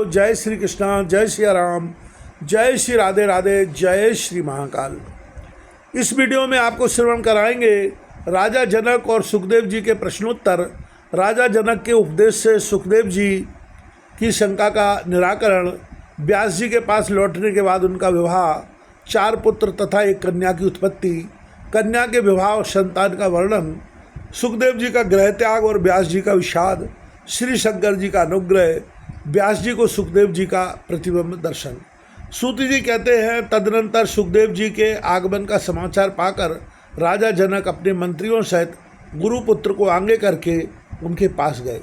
जय श्री कृष्णा, जय श्री राम, जय श्री राधे राधे, जय श्री महाकाल। इस वीडियो में आपको श्रवण कराएंगे राजा जनक और सुखदेव जी के प्रश्नोत्तर। राजा जनक के उपदेश से सुखदेव जी की शंका का निराकरण, व्यास जी के पास लौटने के बाद उनका विवाह, 4 पुत्र तथा 1 कन्या की उत्पत्ति, कन्या के विवाह और संतान का वर्णन, सुखदेव जी का गृह त्याग और व्यास जी का विषाद, श्री शंकर जी का अनुग्रह, व्यास जी को सुखदेव जी का प्रतिबिंब दर्शन। सूत जी कहते हैं, तदनंतर सुखदेव जी के आगमन का समाचार पाकर राजा जनक अपने मंत्रियों सहित गुरुपुत्र को आगे करके उनके पास गए।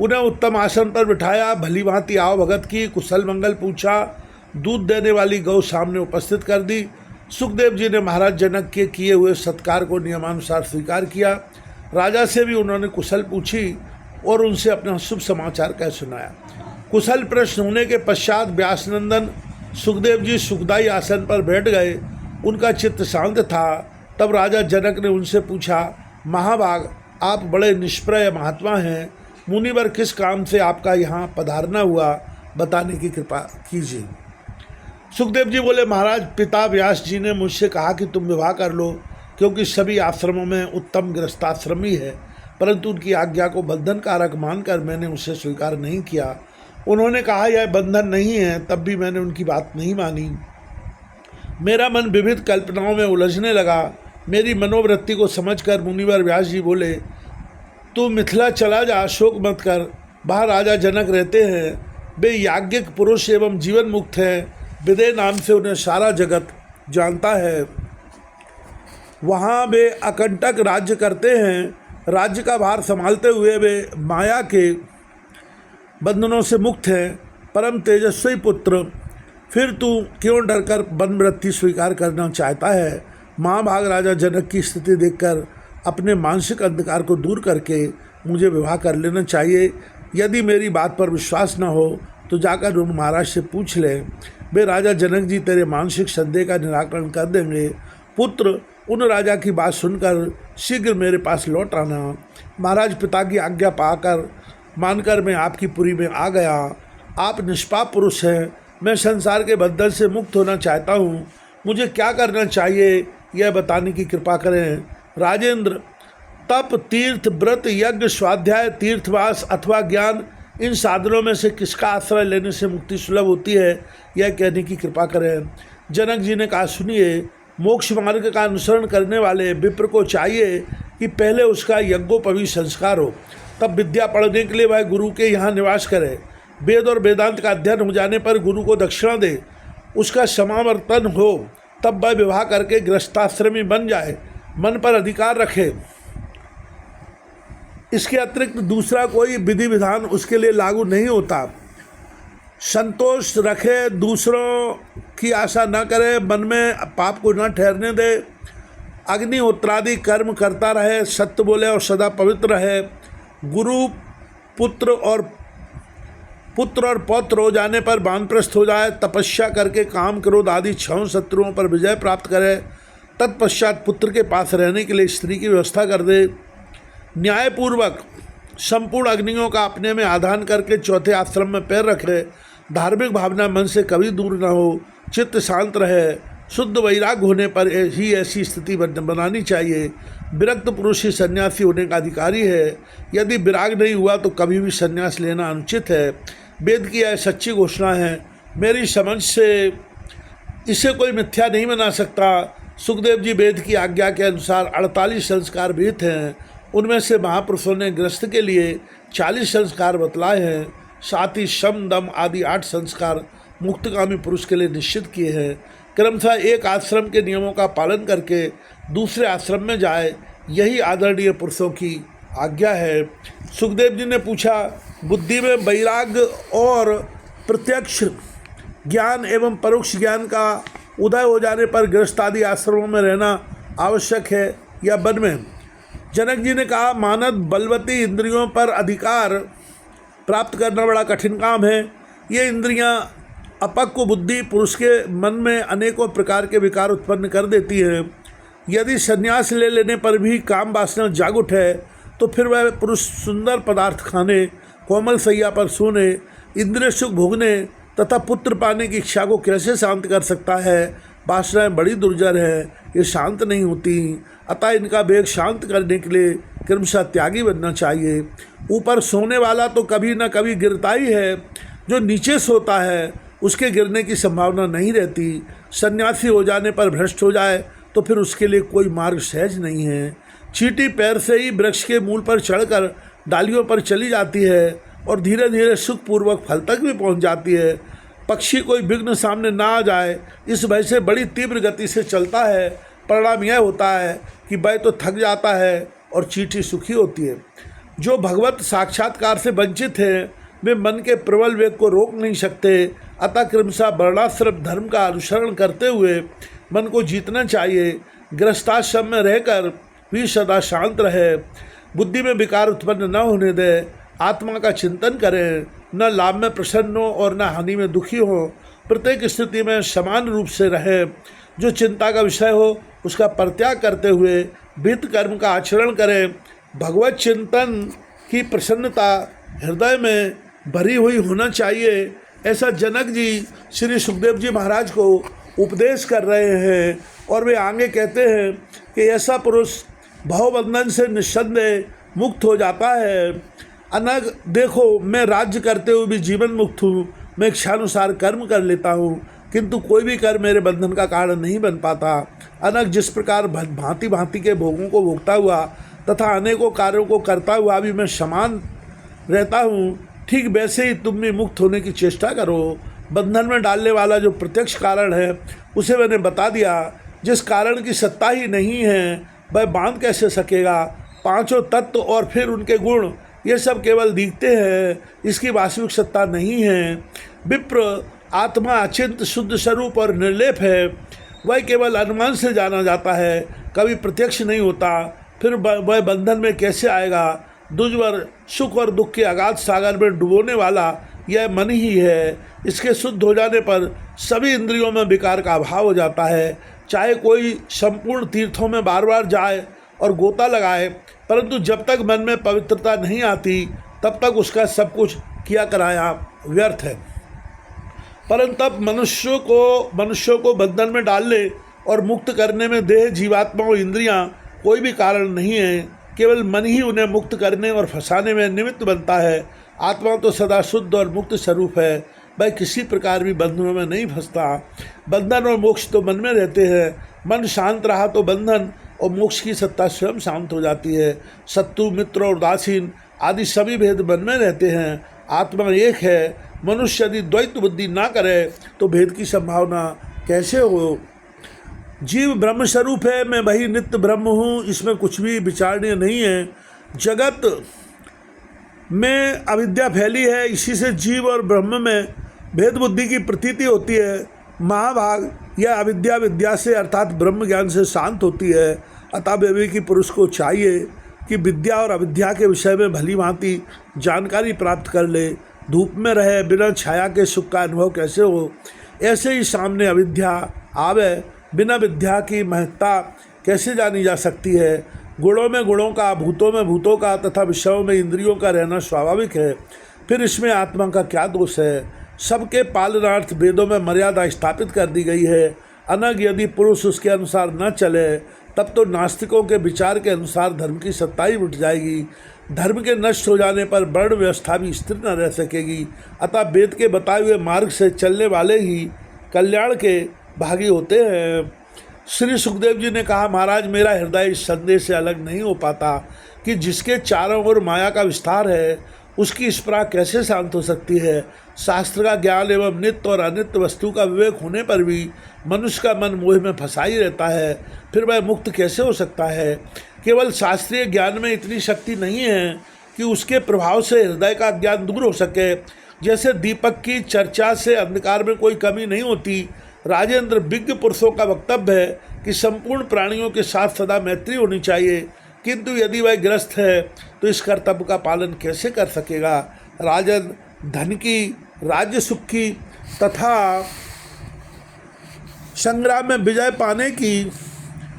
उन्हें उत्तम आसन पर बिठाया, भली भांति आओ भगत की, कुशल मंगल पूछा, दूध देने वाली गौ सामने उपस्थित कर दी। सुखदेव जी ने महाराज जनक के किए हुए सत्कार को नियमानुसार स्वीकार किया। राजा से भी उन्होंने कुशल पूछी और उनसे अपना शुभ समाचार कह सुनाया। कुशल प्रश्न होने के पश्चात व्यासनंदन सुखदेव जी सुखदायी आसन पर बैठ गए। उनका चित्त शांत था। तब राजा जनक ने उनसे पूछा, महाभाग, आप बड़े निष्प्रय महात्मा हैं, मुनिवर किस काम से आपका यहाँ पधारना हुआ, बताने की कृपा कीजिए। सुखदेव जी बोले, महाराज, पिता व्यास जी ने मुझसे कहा कि तुम विवाह कर लो, क्योंकि सभी आश्रमों में उत्तम गृहस्थाश्रम ही है, परंतु उनकी आज्ञा को बंधन कारक मानकर मैंने उसे स्वीकार नहीं किया। उन्होंने कहा यह बंधन नहीं है, तब भी मैंने उनकी बात नहीं मानी। मेरा मन विविध कल्पनाओं में उलझने लगा। मेरी मनोवृत्ति को समझकर मुनिवर व्यास जी बोले, तू मिथिला चला जा, शोक मत कर। वहाँ राजा जनक रहते हैं, वे याज्ञिक पुरुष एवं जीवन मुक्त हैं। विदय नाम से उन्हें सारा जगत जानता है। वहाँ वे अकंटक राज्य करते हैं। राज्य का भार संभालते हुए वे माया के बंधनों से मुक्त हैं, परम तेजस्वी पुत्र। फिर तू क्यों डरकर बनवृत्ति स्वीकार करना चाहता है? महाभाग, राजा जनक की स्थिति देखकर अपने मानसिक अंधकार को दूर करके मुझे विवाह कर लेना चाहिए। यदि मेरी बात पर विश्वास न हो तो जाकर उन महाराज से पूछ ले। वे राजा जनक जी तेरे मानसिक संदेह का निराकरण कर देंगे। पुत्र, उन राजा की बात सुनकर शीघ्र मेरे पास लौट आना। महाराज, पिता की आज्ञा मानकर मैं आपकी पुरी में आ गया। आप निष्पाप पुरुष हैं। मैं संसार के बंधन से मुक्त होना चाहता हूँ। मुझे क्या करना चाहिए, यह बताने की कृपा करें। राजेंद्र, तप, तीर्थ, व्रत, यज्ञ, स्वाध्याय, तीर्थवास अथवा ज्ञान, इन साधनों में से किसका आश्रय लेने से मुक्ति सुलभ होती है, यह कहने की कृपा करें। जनक जी ने कहा, सुनिए, मोक्ष मार्ग का अनुसरण करने वाले विप्र को चाहिए कि पहले उसका यज्ञोपवीत संस्कार हो, तब विद्या पढ़ने के लिए वह गुरु के यहाँ निवास करे। वेद और वेदांत का अध्ययन हो जाने पर गुरु को दक्षिणा दे। उसका समावर्तन हो, तब वह विवाह करके गृहस्थाश्रमी बन जाए, मन पर अधिकार रखे। इसके अतिरिक्त दूसरा कोई विधि विधान उसके लिए लागू नहीं होता। संतोष रखे, दूसरों की आशा न करे, मन में पाप को न ठहरने दे, अग्निहोत्रादि कर्म करता रहे, सत्य बोले और सदा पवित्र रहे। गुरु पुत्र और पौत्र हो जाने पर वानप्रस्थ हो जाए। तपस्या करके काम, क्रोध आदि 6 शत्रुओं पर विजय प्राप्त करे। तत्पश्चात पुत्र के पास रहने के लिए स्त्री की व्यवस्था कर दे। न्यायपूर्वक संपूर्ण अग्नियों का अपने में आधान करके 4थे आश्रम में पैर रखे। धार्मिक भावना मन से कभी दूर न हो, चित्त शांत रहे। शुद्ध वैराग्य होने पर ही ऐसी स्थिति बनानी चाहिए। विरक्त पुरुष ही सन्यासी होने का अधिकारी है। यदि विराग नहीं हुआ तो कभी भी सन्यास लेना अनुचित है। वेद की यह सच्ची घोषणा है। मेरी समझ से इसे कोई मिथ्या नहीं बना सकता। सुखदेव जी वेद की आज्ञा के अनुसार 48 संस्कार विहित हैं। उनमें से महापुरुषों ने गृहस्थ के लिए 40 संस्कार बतलाए हैं। साथ ही शम, दम आदि 8 संस्कार मुक्तगामी पुरुष के लिए निश्चित किए हैं। क्रमशः एक आश्रम के नियमों का पालन करके दूसरे आश्रम में जाए, यही आदरणीय पुरुषों की आज्ञा है। सुखदेव जी ने पूछा, बुद्धि में वैराग्य और प्रत्यक्ष ज्ञान एवं परोक्ष ज्ञान का उदय हो जाने पर गृहस्थादि आश्रमों में रहना आवश्यक है या वन में? जनक जी ने कहा, मानव बलवती इंद्रियों पर अधिकार प्राप्त करना बड़ा कठिन काम है। ये इंद्रियां अपक्व बुद्धि पुरुष के मन में अनेकों प्रकार के विकार उत्पन्न कर देती हैं। यदि संन्यास ले लेने पर भी काम वासना जाग उठे तो फिर वह पुरुष सुंदर पदार्थ खाने, कोमल सैया पर सोने, इंद्रिय सुख भोगने तथा पुत्र पाने की इच्छा को कैसे शांत कर सकता है। वासनाएं बड़ी दुर्जर है, ये शांत नहीं होती, अतः इनका वेग शांत करने के लिए क्रमशः त्यागी बनना चाहिए। ऊपर सोने वाला तो कभी न कभी गिरता ही है, जो नीचे सोता है उसके गिरने की संभावना नहीं रहती। सन्यासी हो जाने पर भ्रष्ट हो जाए तो फिर उसके लिए कोई मार्ग सहज नहीं है। चींटी पैर से ही वृक्ष के मूल पर चढ़कर डालियों पर चली जाती है और धीरे धीरे सुखपूर्वक फल तक भी पहुंच जाती है। पक्षी कोई विघ्न सामने ना आ जाए इस भय से बड़ी तीव्र गति से चलता है। परिणाम यह होता है कि वह तो थक जाता है और चींटी सुखी होती है। जो भगवत साक्षात्कार से वंचित है वे मन के प्रबल वेग को रोक नहीं सकते, अतः क्रमशः वर्णाश्रम धर्म का अनुसरण करते हुए मन को जीतना चाहिए। गृहस्थाश्रम में रहकर भी सदा शांत रहे, बुद्धि में विकार उत्पन्न न होने दे, आत्मा का चिंतन करें, न लाभ में प्रसन्न हो और न हानि में दुखी हो, प्रत्येक स्थिति में समान रूप से रहे। जो चिंता का विषय हो उसका परित्याग करते हुए विहित कर्म का आचरण करें। भगवत चिंतन की प्रसन्नता हृदय में भरी हुई होना चाहिए, ऐसा जनक जी श्री सुखदेव जी महाराज को उपदेश कर रहे हैं। और वे आगे कहते हैं कि ऐसा पुरुष भवबंधन से निस्संदेह मुक्त हो जाता है। अनग देखो, मैं राज्य करते हुए भी जीवन मुक्त हूँ, मैं इच्छानुसार कर्म कर लेता हूँ, किंतु कोई भी कर्म मेरे बंधन का कारण नहीं बन पाता। अनग जिस प्रकार भांति भांति के भोगों को भोगता हुआ तथा अनेकों कार्यों को करता हुआ भी मैं समान रहता हूँ, ठीक वैसे ही तुम भी मुक्त होने की चेष्टा करो। बंधन में डालने वाला जो प्रत्यक्ष कारण है उसे मैंने बता दिया। जिस कारण की सत्ता ही नहीं है वह बांध कैसे सकेगा। पांचों तत्व और फिर उनके गुण ये सब केवल दिखते हैं, इसकी वास्तविक सत्ता नहीं है। विप्र आत्मा अचिंत शुद्ध स्वरूप और निर्लेप है, वह केवल अनुमान से जाना जाता है, कभी प्रत्यक्ष नहीं होता। फिर वह बंधन में कैसे आएगा। दुर्जर सुख और दुख के अगाध सागर में डुबोने वाला यह मन ही है। इसके शुद्ध हो जाने पर सभी इंद्रियों में विकार का अभाव हो जाता है। चाहे कोई संपूर्ण तीर्थों में बार बार जाए और गोता लगाए, परंतु जब तक मन में पवित्रता नहीं आती तब तक उसका सब कुछ किया कराया व्यर्थ है। परंतु तब मनुष्यों को बंधन में डालने और मुक्त करने में देह, जीवात्मा और इंद्रियां कोई भी कारण नहीं है, केवल मन ही उन्हें मुक्त करने और फंसाने में निमित्त बनता है। आत्मा तो सदा शुद्ध और मुक्त स्वरूप है, वह किसी प्रकार भी बंधनों में नहीं फंसता। बंधन और मोक्ष तो मन में रहते हैं, मन शांत रहा तो बंधन और मोक्ष की सत्ता स्वयं शांत हो जाती है। शत्रु, मित्र और उदासीन आदि सभी भेद मन में रहते हैं। आत्मा एक है, मनुष्य यदि द्वैत बुद्धि ना करे तो भेद की संभावना कैसे हो। जीव ब्रह्म स्वरूप है, मैं वही नित्य ब्रह्म हूँ, इसमें कुछ भी विचारणीय नहीं है। जगत में अविद्या फैली है, इसी से जीव और ब्रह्म में भेद बुद्धि की प्रतीति होती है। महाभाग यह अविद्या विद्या से अर्थात ब्रह्म ज्ञान से शांत होती है। अतः विवेकी पुरुष को चाहिए कि विद्या और अविद्या के विषय में भली भांति जानकारी प्राप्त कर ले। धूप में रहे बिना छाया के सुख का अनुभव कैसे हो, ऐसे ही सामने अविद्या आवे बिना विद्या की महत्ता कैसे जानी जा सकती है। गुणों में गुणों का, भूतों में भूतों का तथा विषयों में इंद्रियों का रहना स्वाभाविक है, फिर इसमें आत्मा का क्या दोष है। सबके पालनार्थ वेदों में मर्यादा स्थापित कर दी गई है। अनग यदि पुरुष उसके अनुसार न चले तब तो नास्तिकों के विचार के अनुसार धर्म की सत्ता ही उठ जाएगी। धर्म के नष्ट हो जाने पर वर्ण व्यवस्था भी स्थिर न रह सकेगी। अतः वेद के बताए हुए मार्ग से चलने वाले ही कल्याण के भागी होते हैं। श्री सुखदेव जी ने कहा, महाराज मेरा हृदय इस संदेश से अलग नहीं हो पाता कि जिसके चारों ओर माया का विस्तार है उसकी स्पृहा कैसे शांत हो सकती है। शास्त्र का ज्ञान एवं नित्य और अनित्य वस्तु का विवेक होने पर भी मनुष्य का मन मोह में फंसा ही रहता है, फिर वह मुक्त कैसे हो सकता है। केवल शास्त्रीय ज्ञान में इतनी शक्ति नहीं है कि उसके प्रभाव से हृदय का ज्ञान दूर हो सके। जैसे दीपक की चर्चा से अंधकार में कोई कमी नहीं होती, राजेंद्र विज्ञ पुरुषों का वक्तव्य है कि संपूर्ण प्राणियों के साथ सदा मैत्री होनी चाहिए, किंतु यदि वह ग्रस्त है तो इस कर्तव्य का पालन कैसे कर सकेगा। राजन, धन की, राज्य सुख की तथा संग्राम में विजय पाने की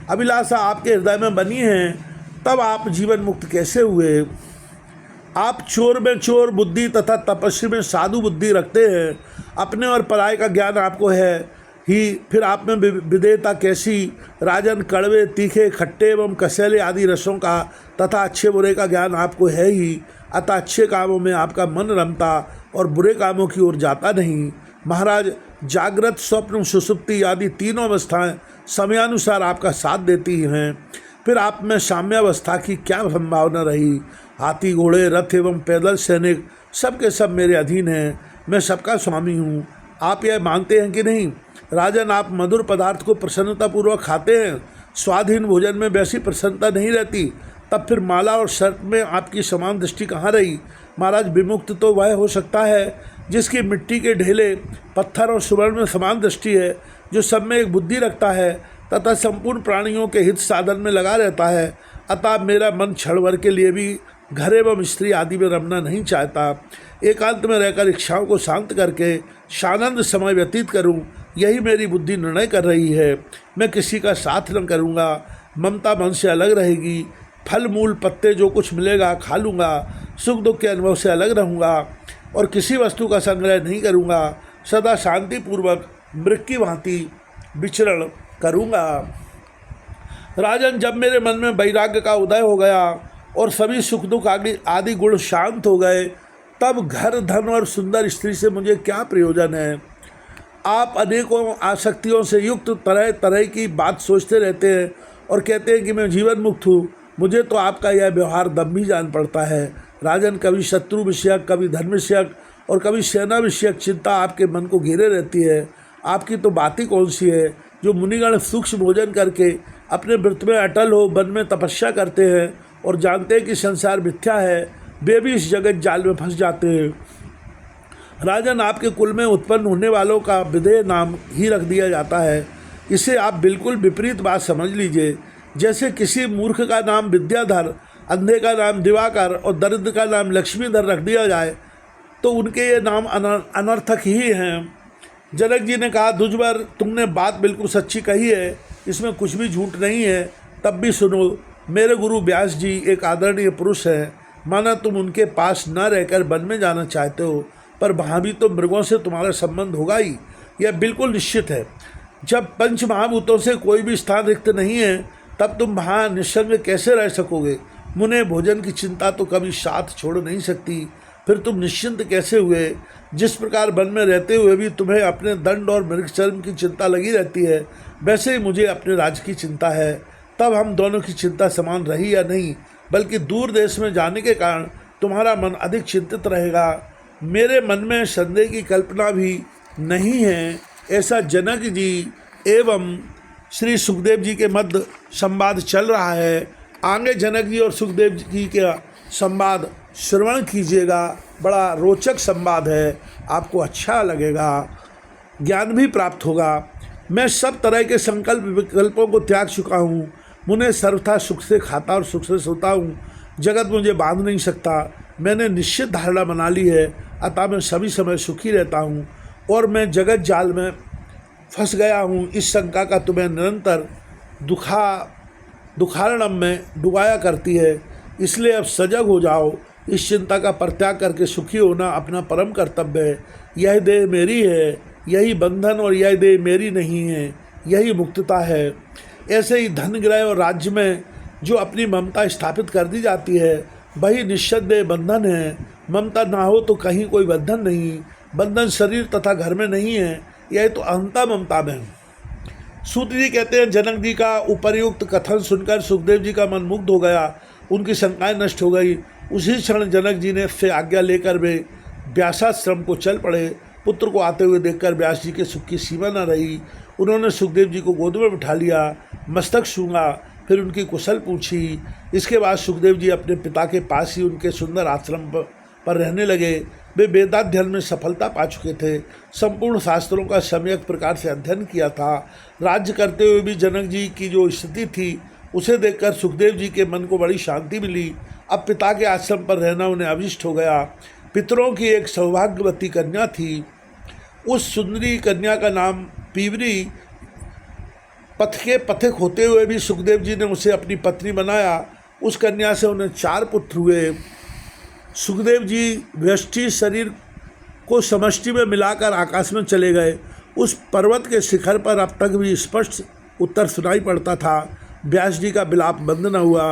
अभिलाषा आपके हृदय में बनी है, तब आप जीवन मुक्त कैसे हुए। आप चोर में चोर बुद्धि तथा तपस्वी में साधु बुद्धि रखते हैं। अपने और पराये का ज्ञान आपको है ही, फिर आप में विदेयता कैसी? राजन, कड़वे, तीखे, खट्टे एवं कसैले आदि रसों का तथा अच्छे बुरे का ज्ञान आपको है ही, अतः अच्छे कामों में आपका मन रमता और बुरे कामों की ओर जाता नहीं। महाराज, जागृत, स्वप्न, सुषुप्ति आदि तीनों अवस्थाएं समयानुसार आपका साथ देती हैं। फिर आप में साम्यावस्था की क्या संभावना रही? हाथी, घोड़े, रथ एवं पैदल सैनिक सब के सब मेरे अधीन हैं। मैं सबका स्वामी हूँ। आप यह मानते हैं कि नहीं? राजन, आप मधुर पदार्थ को प्रसन्नतापूर्वक खाते हैं। स्वाधीन भोजन में वैसी प्रसन्नता नहीं रहती। तब फिर माला और शर्त में आपकी समान दृष्टि कहाँ रही? महाराज, विमुक्त तो वह हो सकता है जिसकी मिट्टी के ढेले, पत्थर और सुवर्ण में समान दृष्टि है, जो सब में एक बुद्धि रखता है तथा संपूर्ण प्राणियों के हित साधन में लगा रहता है। अतः मेरा मन क्षण भर के लिए भी घर एवं स्त्री आदि में रमना नहीं चाहता। एकांत में रहकर इच्छाओं को शांत करके शानंद समय व्यतीत करूं, यही मेरी बुद्धि निर्णय कर रही है। मैं किसी का साथ न करूंगा। ममता मन से अलग रहेगी। फल मूल पत्ते जो कुछ मिलेगा खा लूँगा। सुख दुख के अनुभव से अलग रहूँगा और किसी वस्तु का संग्रह नहीं करूँगा। सदा शांतिपूर्वक मृग की भांति विचरण करूँगा। राजन, जब मेरे मन में वैराग्य का उदय हो गया और सभी सुख दुख आदि गुण शांत हो गए, तब घर, धन और सुंदर स्त्री से मुझे क्या प्रयोजन है? आप अनेकों आसक्तियों से युक्त तरह तरह की बात सोचते रहते हैं और कहते हैं कि मैं जीवन मुक्त हूँ। मुझे तो आपका यह व्यवहार दम्भी जान पड़ता है। राजन, कभी शत्रु विषयक, कभी धन विषयक और कभी सेना विषयक चिंता आपके मन को घेरे रहती है। आपकी तो बात ही कौन सी है? जो मुनिगण सूक्ष्म भोजन करके अपने व्रत में अटल हो वन में तपस्या करते हैं और जानते हैं कि संसार मिथ्या है, वे भी इस जगत जाल में फंस जाते हैं। राजन, आपके कुल में उत्पन्न होने वालों का विदेह नाम ही रख दिया जाता है। इसे आप बिल्कुल विपरीत बात समझ लीजिए। जैसे किसी मूर्ख का नाम विद्याधर, अंधे का नाम दिवाकर और दरिद्र का नाम लक्ष्मीधर रख दिया जाए तो उनके ये नाम अनर्थक ही हैं। जनक जी ने कहा, दुजबर, तुमने बात बिल्कुल सच्ची कही है, इसमें कुछ भी झूठ नहीं है। तब भी सुनो, मेरे गुरु व्यास जी एक आदरणीय पुरुष हैं। माना तुम उनके पास न रहकर वन में जाना चाहते हो, पर वहाँ भी तो मृगों से तुम्हारा संबंध होगा ही, यह बिल्कुल निश्चित है। जब पंच महाभूतों से कोई भी स्थान रिक्त नहीं है, तब तुम वहाँ निस्संग कैसे रह सकोगे? मुने, भोजन की चिंता तो कभी साथ छोड़ नहीं सकती। फिर तुम निश्चिंत कैसे हुए? जिस प्रकार वन में रहते हुए भी तुम्हें अपने दंड और मृगचर्म की चिंता लगी रहती है, वैसे ही मुझे अपने राज्य की चिंता है। तब हम दोनों की चिंता समान रही या नहीं, बल्कि दूर देश में जाने के कारण तुम्हारा मन अधिक चिंतित रहेगा। मेरे मन में संदेह की कल्पना भी नहीं है। ऐसा जनक जी एवं श्री सुखदेव जी के मध्य संवाद चल रहा है। आगे जनक जी और सुखदेव जी का संवाद श्रवण कीजिएगा। बड़ा रोचक संवाद है, आपको अच्छा लगेगा, ज्ञान भी प्राप्त होगा। मैं सब तरह के संकल्प विकल्पों को त्याग चुका हूँ। मुझे सर्वथा सुख से खाता और सुख से सोता हूँ। जगत मुझे बांध नहीं सकता। मैंने निश्चित धारणा बना ली है, अतः मैं सभी समय सुखी रहता हूँ और मैं जगत जाल में फंस गया हूँ। इस शंका का तुम्हें निरंतर दुखारणम में डुबाया करती है। इसलिए अब सजग हो जाओ। इस चिंता का परित्याग करके सुखी होना अपना परम कर्तव्य है। यह देह मेरी है, यही बंधन, और यह देह मेरी नहीं है, यही मुक्तता है। ऐसे ही धन, ग्रह और राज्य में जो अपनी ममता स्थापित कर दी जाती है, वही निश्चय बंधन है। ममता ना हो तो कहीं कोई बंधन नहीं। बंधन शरीर तथा घर में नहीं है, यह तो अहंता ममता में है। सूत जी कहते हैं, जनक जी का उपर्युक्त कथन सुनकर सुखदेव जी का मन मुग्ध हो गया। उनकी शंकाएं नष्ट हो गई। उसी क्षण जनक जी ने से आज्ञा लेकर वे व्यासाश्रम को चल पड़े। पुत्र को आते हुए देखकर व्यास जी के सुख की सीमा न रही। उन्होंने सुखदेव जी को गोद में बिठा लिया, मस्तक छूंगा, फिर उनकी कुशल पूछी। इसके बाद सुखदेव जी अपने पिता के पास ही उनके सुंदर आश्रम पर रहने लगे। वे वेदाध्ययन में सफलता पा चुके थे। संपूर्ण शास्त्रों का सम्यक प्रकार से अध्ययन किया था। राज्य करते हुए भी जनक जी की जो स्थिति थी, उसे देखकर सुखदेव जी के मन को बड़ी शांति मिली। अब पिता के आश्रम पर रहना उन्हें अभिष्ट हो गया। पितरों की एक सौभाग्यवती कन्या थी। उस सुंदरी कन्या का नाम पीवरी। पथ के पथिक होते हुए भी सुखदेव जी ने उसे अपनी पत्नी बनाया। उस कन्या से उन्हें 4 पुत्र हुए। सुखदेव जी व्यष्टि शरीर को समष्टि में मिलाकर आकाश में चले गए। उस पर्वत के शिखर पर अब तक भी स्पष्ट उत्तर सुनाई पड़ता था। व्यास जी का विलाप बंद न हुआ।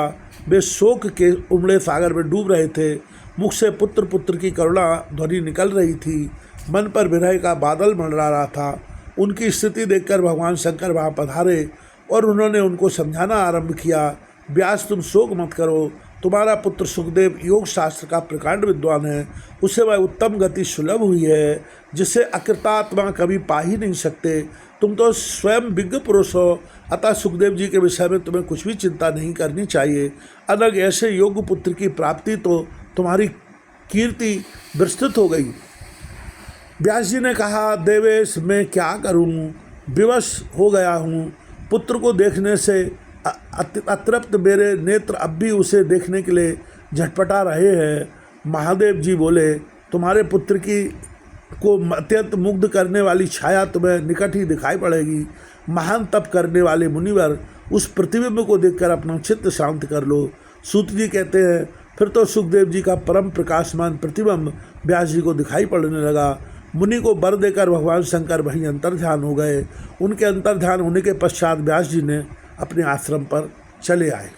वे शोक के उमड़े सागर में डूब रहे थे। मुख से पुत्र पुत्र की करुणा ध्वनि निकल रही थी। मन पर विरह का बादल मंडरा रहा था। उनकी स्थिति देखकर भगवान शंकर वहाँ पधारे और उन्होंने उनको समझाना आरंभ किया। व्यास, तुम शोक मत करो। तुम्हारा पुत्र सुखदेव योग शास्त्र का प्रकांड विद्वान है। उसे वह उत्तम गति सुलभ हुई है जिसे अकृतात्मा कभी पा ही नहीं सकते। तुम तो स्वयं विज्ञ पुरुष हो, अतः सुखदेव जी के विषय में तुम्हें कुछ भी चिंता नहीं करनी चाहिए। अनग ऐसे योग्य पुत्र की प्राप्ति तो तुम्हारी कीर्ति विस्तृत हो गई। व्यास जी ने कहा, देवेश, मैं क्या करूं, विवश हो गया हूं। पुत्र को देखने से अतृप्त मेरे नेत्र अब भी उसे देखने के लिए झटपटा रहे हैं। महादेव जी बोले, तुम्हारे पुत्र की को अत्यंत मुग्ध करने वाली छाया तुम्हें निकट ही दिखाई पड़ेगी। महान तप करने वाले मुनिवर, उस प्रतिबिंब को देखकर अपना चित्त शांत कर लो। सूत जी कहते हैं, फिर तो सुखदेव जी का परम प्रकाशमान प्रतिबिंब व्यास जी को दिखाई पड़ने लगा। मुनि को वर देकर भगवान शंकर वहीं अंतर्ध्यान हो गए। उनके अंतर्ध्यान होने के पश्चात व्यास जी ने अपने आश्रम पर चले आए।